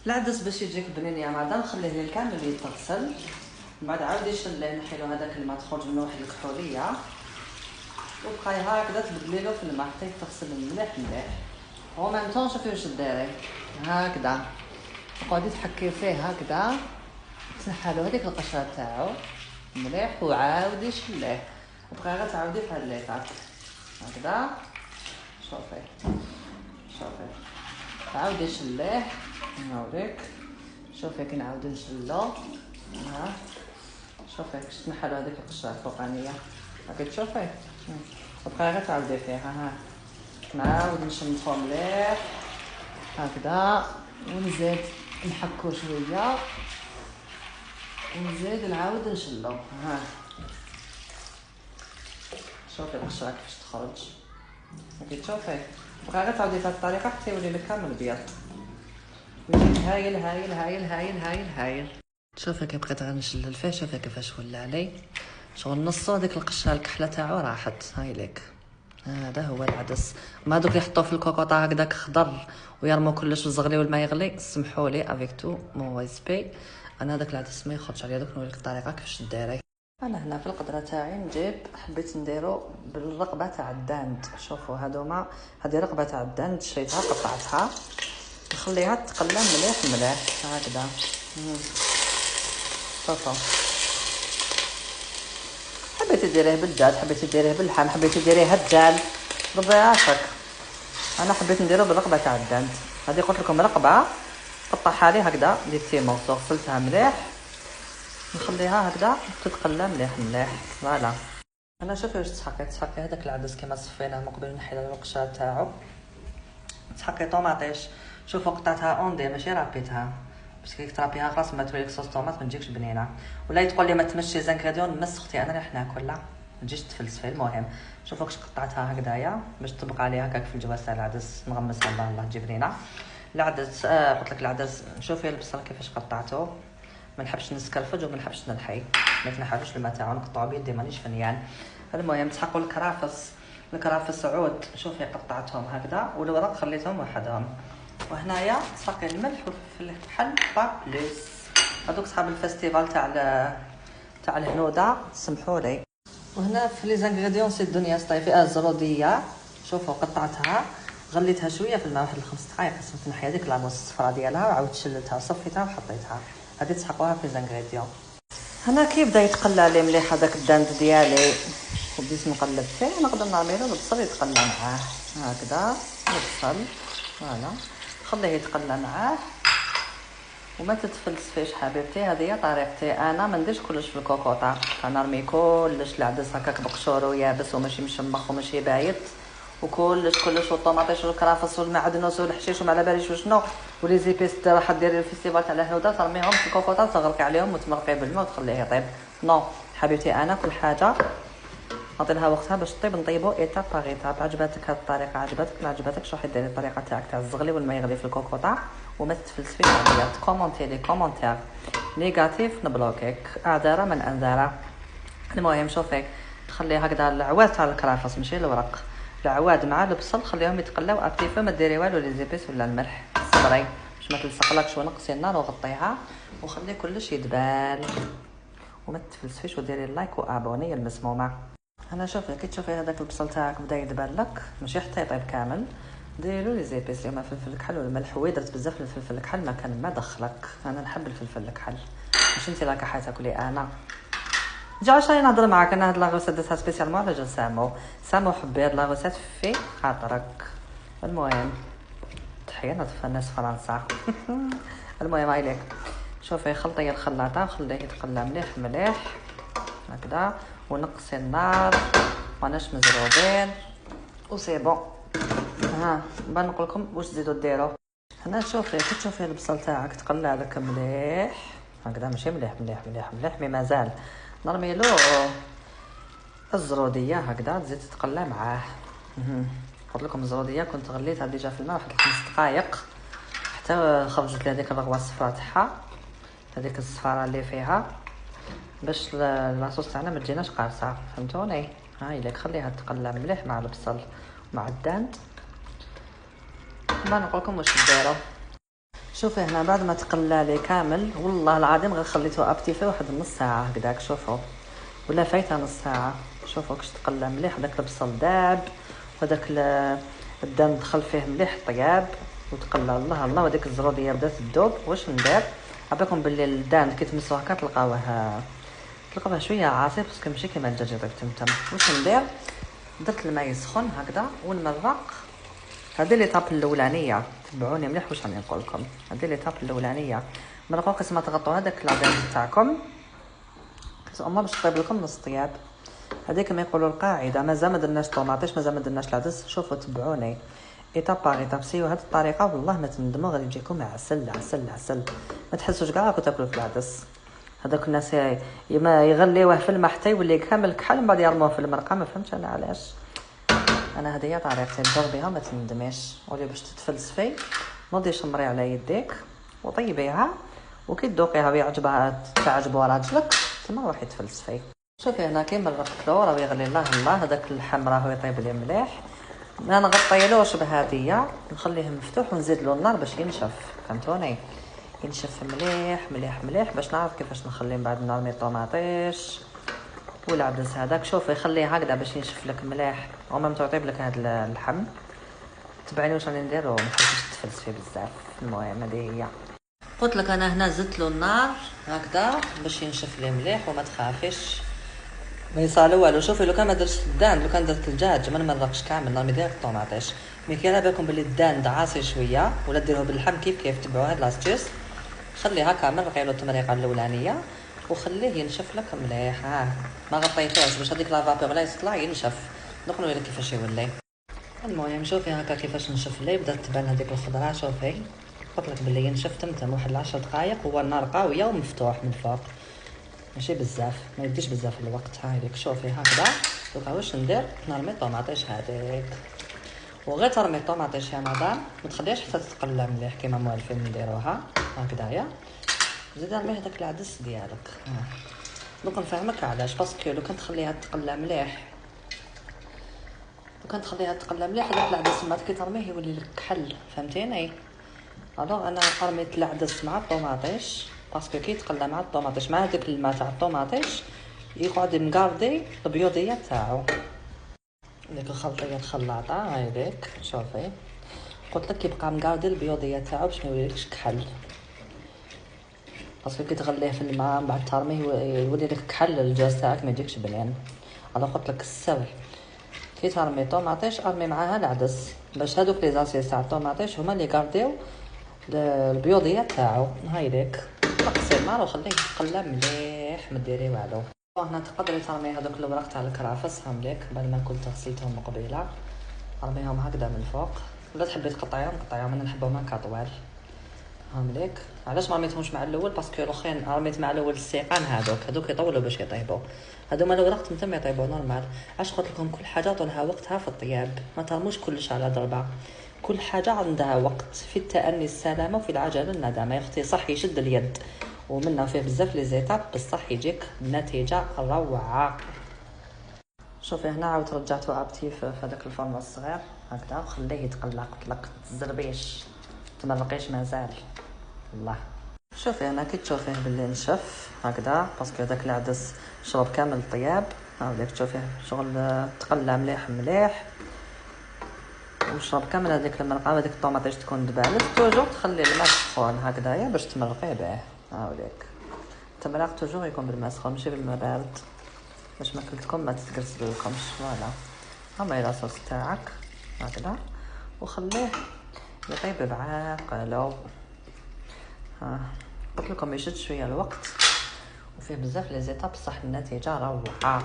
العدس باش يجيك بنين يا مدام نخليه ليه كامل يتغسل، من بعد عاود يشليه نحيلو هذاك الماء تخرج منه واحد الكحوليه، وبقاي هكذا تبدليلو في الماء حتى يتغسل مليح مليح. هو ميم طون شوفي واش ديري هكذا تقعدي تحكي فيه هكذا، تنحالو هذيك القشره تاعو مليح وعاودي شليه، وبقاي غير تعاودي في هاد ليطاب هكذا. شوفي عاودي شليه نوريك. شوفي كي نعاودو نشلو ها، شوفي كيش تنحالو هذيك القشره الفوقانيه هاكا تشوفي، وبقاي غير تعاودي فيها ها. نعاود نشمخو مليح هكذا، ونزيد نحكو شويه، ونزيد نعاود نشلو ها. شوفي القشره كيفاش تخرج هاكي تشوفي، بقى غير تعاودي بهاد الطريقه حتى يولي لك كامل ابيض ويجيك هايل هايل هايل هايل هايل هايل. شوفي كي بقيت غنشلل فيه، شوفي كيفاش ولا علي شغل نصو ديك القشره الكحله تاعو راحت. هاي ليك هذا هو العدس. ما دوك اللي يحطوه في الكوكوطه هكذاك خضر ويرموا كلش وزغلي والماء يغلي، سمحوا لي افيك تو مون ريسبي، انا هذاك العدس ما يخرجش عليا. دوك نوريك الطريقه كيفاش ديري. انا هنا في القدره تاعي نجيب، حبيت نديرو بالرقبه تاع الداند. شوفوا هادوما، هذه رقبه تاع الداند شريتها قطعتها، نخليها تقلى مليح مليح هكذا. شوفوا حبيتي ديريه بالدجاج، حبيتي ديريه باللحم، حبيتي ديريه هدال بضيعتك. انا حبيت نديرو بالرقبه تاع الداند. هذه قلت لكم رقبه قطعها لي هكذا ديتي موصو، غسلتها مليح، نخليها هكذا تتقلى مليح مليح. فوالا انا شوفي واش تحقي هذاك العدس كيما صفيناه من قبل نحيد القشره تاعو، تحقي طوماطيش. شوفوا قطعتها اوندي ماشي رابيتها، باش كي ترابيها خلاص ما تولي لك صوص طوماط ما تجيكش بنينه. ولا تقول لي ما تمشي زانكريديون مس اختي، انا راح ناكلها ما تجيش تفلسفي. المهم شوفوا كيش قطعتها هكذايا باش تطبق عليها هكاك في الجواز تاع العدس، نغمسها الله الله تجي بنينه. العدس قلت لك العدس، شوفي البصل كيفاش قطعته، ما نحبش نسكرفج وما نحبش نلحي، ما تنحالوش الماء تاعو نقطعو بيدي مانيش فنيان. المهم تحقوا الكرافس عود، شوفي قطعتهم هكذا، والورق خليتهم وحدهم. وهنايا تسقي الملح والفلفل الكحل با بلوس. هذوك صحاب الفستيفال تاع الهنوده سمحوا لي. وهنا في لي زانغريديونس الدنيا صايفه الزروديه، شوفوا قطعتها غليتها شويه في الماء واحد 5 دقائق، قسمت نحي هذيك لاصوص الصفراء ديالها وعاودت شلتها وصفيتها وحطيتها. هذه تسحقوها في زانغريديون. هنا كي بدا يتقلى لي مليح هذاك الداند ديالي وبديت نقلب فيه، نقدر نرميلو البصل يتقلى معاه هكذا البصل. فوالا خليه يتقلى معاه وما تتفلسفيش حبيبتي. هذه هي طريقتي انا، ما نديرش كلش في الكوكوطه، نرمي كلش العدس هكاك بقشور ويابس وماشي مشمخ وماشي بايت وكلش والطوماطيش والكرافس والمعدنوس والحشيش وما على باليش وشنو ولي زيبيس راح ديري الفيستيفال تاع الهنوده، ترميهم في الكوكوطه تغرقي عليهم وتمرقي بالماء وتخليه يطيب. نو حبيبتي انا كل حاجه نعطي لها وقتها باش طيب، نطيبو ايتاب باغ ايتاب. عجبتك هاد الطريقه؟ عجبتك ما عجبتكش روحي ديري الطريقه تاعك تاع الزغلي والماء يغلي في الكوكوطه وما تتفلسفيش عليا. كومونتي لي كومونتير نيجاتيف نبلوكيك، اعذار من انذار. المهم شوفي تخلي هكذا العواد تاع الكرافس ماشي الورق، العواد مع البصل خليهم يتقلاو ابتيفو، ما ديري والو لي زيبيس ولا الملح، صبري باش ما تلصقلكش، ونقصي النار وغطيها وخلي كلش يدبال وما تفلسفيش، وديري لايك وابوني المسمومه. انا شوفي كي تشوفي هذاك البصل تاعك بدا يدبل لك ماشي حتى يطيب كامل، ديروا لي زيبيس اللي هما فلفل الكحل والملح. درت بزاف الفلفل الكحل ما كان ما دخلك، انا نحب الفلفل الكحل ماشي انت راكي حاجه تاكلي. انا جا واش راني نهضر معاك، انا هاد لا غوسيت درتها سبيسيالمون على جال سامو حبي هاد لا غوسيت في خاطرك. المهم تحيه نطفى الناس فرنسا. المهم هاي ليك شوفي خلطي الخلاطه وخليه يتقلى مليح مليح هكذا، ونقصي النار ماناش مزروبين وسي بون. ها بان نقول لكم واش تزيدوا ديروا. هنا شوفي كي تشوفي البصل تاعك تقلى لك مليح هكذا، ماشي مليح مليح مليح مليح مي مازال، نرمي له الزروديه هكذا تزيد تتقلى معاه. قلت لكم الزروديه كنت غليتها ديجا في الماء واحد 5 دقائق حتى خرجت لي هذيك الرغوه الصفراء تاعها، هذيك الصفاره اللي فيها، باش لاصوص تاعنا ما تجيناش قارصه، فهمتوني. هاي لك خليها تقلى مليح مع البصل مع الداند. ما نقول لكم واش ديروا. شوفي هنا بعد ما تقلى لي كامل والله العظيم غير خليته ابتي فيه واحد نص ساعه هكذاك. شوفوا ولا فايته نص ساعه. شوفوا كش تقلى مليح. داك البصل داب وداك الدم دخل فيه مليح طياب وتقلى. الله الله. وديك الزروديه بدات تذوب. واش ندير؟ عباكم باللي الدان كي تمسوه هكا تلقاوها شويه عاصي باسكو ماشي كيما الدجاج يطيب تمتم. واش ندير؟ درت الماء يسخن هكذا ونمرق. هذه ليطاب الاولانيه. تبعوني مليح واش راني نقول لكم. هذه ليطاب الاولانيه. مرقوا قسما تغطوا هذاك لادان تاعكم الله باش تطيب لكم نص طياب. هذيك كما يقولوا القاعده. مازال ما درناش طوماطيش مازال ما درناش العدس. شوفوا تبعوني ايطاب باغ ايطاب. سيو هذه الطريقه والله ما تندموا. غادي تجيكم عسل عسل عسل. ما تحسوش كاع راكم تاكلوا في العدس. هذاك الناس يغليوه في الماء حتى يولي كامل كحل من بعد يرموه في المرقه. ما فهمتش انا علاش. انا هذه هي طريقتي. جربيها ما تندميش. ولي باش تتفلسفي نوضي شمري على يديك وطيبيها وكي تذوقيها بيعجبها تعجبوا راجلك تما روحي تفلسفي. شوفي هنا كي مرقتلو راه يغلي. الله الله. هذاك اللحم راهو يطيب لي مليح. ما نغطيلوش بهذه نخليه مفتوح ونزيد له النار باش ينشف. فهمتوني؟ ينشف مليح مليح مليح باش نعرف كيفاش نخليه من بعد نرمي الطوماطيش والعدس هذاك. شوفي خليه هكذا باش ينشف لك مليح ومام يطيب لك هذا اللحم. تبعيني واش راني ندير وما تخليش تفلسفي بزاف. المهم هذه هي. قلت لك انا هنا زدت له النار هكذا باش ينشف لي مليح وما تخافيش ما يصالو والو. شوفي لو كان ما درتش الدان لو كان درت الدجاج ما نمرقش كامل نرمي ديريكت الطوماطيش. مي كي على بالكم بلي الدان عاصي شويه ولا ديروه باللحم كيف تبعوا هاد لاستيس. خليه هكا مرقي له التمريقه الاولانيه وخليه ينشف لك مليح. ما غطيتوش باش هذيك لافابور لا يطلع ينشف. نقولوا لك كيفاش يولي. المهم شوفي هكا كيفاش نشف لي. بدات تبان هذيك الخضره. شوفي قلت لك بلي ينشف تمتم واحد 10 دقائق وهو النار قاويه ومفتوح من فوق ماشي بزاف. ما يديش بزاف الوقت. هايليك شوفي هكذا. دوكا واش ندير؟ نرمي الطوماطيش هذيك وغير ترمي الطوماطيش يا مدام ما تخليهاش حتى تتقلى مليح كيما موالفين نديروها هكذايا. زيد رمي هذاك العدس ديالك. دوك نفهمك علاش. باسكو لو كان تخليها تقلى مليح هذاك العدس ما كي ترميه يولي لك كحل. فهمتيني؟ الوغ انا رميت العدس مع الطوماطيش باسكو كي يتقلى مع الطوماطيش مع هذاك الماء تاع الطوماطيش يقعد مقاردي البيوضيه تاعو. ديك الخلطيه الخلاطه هايديك. شوفي قلت لك يبقى مقاردي البيوضيه تاعو باش ما يوليلكش كحل. باسكو كي تغليه في الماء من بعد ترميه يولي لك كحل الجاز تاعك ما يجيكش بنين. انا قلت لك السر كي ترمي طوماطيش ارمي معاها العدس باش هذوك لي زاسيس تاع الطوماطيش هما اللي يقارديو البيوضيه تاعو. هايديك نقصي النار وخليه يتقلى مليح ما ديري والو. هنا تقدري ترمي هذوك الوراق تاع الكرافس هامليك بعد ما كنت غسلتهم قبيله. رميهم هكذا من فوق ولا تحبي تقطعيهم قطعيهم. انا نحبهم هكا طوال هامليك. علاش ما رميتهمش مع الاول؟ باسكو الاخرين رميت مع الاول السيقان هذوك يطولوا باش يطيبوا. هذوما الوراق تمتم يطيبوا نورمال. علاش قلت لكم كل حاجه طولها وقتها في الطياب. ما ترموش كلش على ضربه. كل حاجه عندها وقت. في التأني السلامه وفي العجله الندامه. يا اختي صح يشد اليد ومنه فيه بزاف لي زيتاب بصح يجيك نتيجه روعه. شوفي هنا عاود رجعته ابتي في هذاك الفرن الصغير هكذا وخليه يتقلق. قلق تزربيش تمرقيش مازال. الله. شوفي هنا كي تشوفيه باللي نشف هكذا باسكو داك العدس شرب كامل الطياب. هاوليك تشوفيه شغل تقلى مليح مليح وشرب كامل هذيك المرقه. هذيك الطوماطيش تكون دبالت توجور تخلي الماء سخون هكذايا باش تمرقيه به. هاوليك التمرق توجور يكون بالماء سخون ماشي بالماء بارد باش ماكلتكم ما تتقرص لكمش. فوالا هما الصوص تاعك هكذا وخليه يطيب بعقلو. قلت لكم يشد شويه الوقت وفيه بزاف لي زيتاب بصح النتيجه روعه.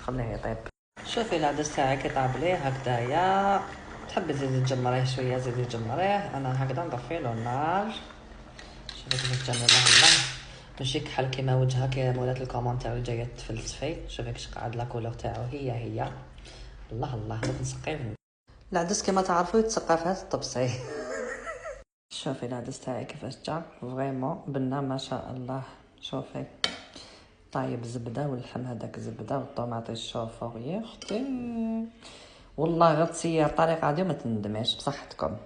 خليه يطيب. شوفي العدس تاعك يطاب ليه هكذايا. تحبي تزيدي تجمريه شويه زيدي تجمريه. انا هكذا نطفي له النار. شوفي كيفاش جميل. الله ماشي كحل كيما وجهك يا مولات الكومونتير اللي جايه تفلسفي. شوفي كيش قاعد لا كولور تاعو هي الله الله. نسقيه العدس كما تعرفوا يتسقى في هذا الطبسي. شوفي العدس تاعي كيفاش جا فريمون بنا ما شاء الله. شوفي طايب زبده واللحم هذاك زبده والطوماطيش. شوفوا يا اختي والله غير تسير الطريقه هذه وما تندميش بصحتكم.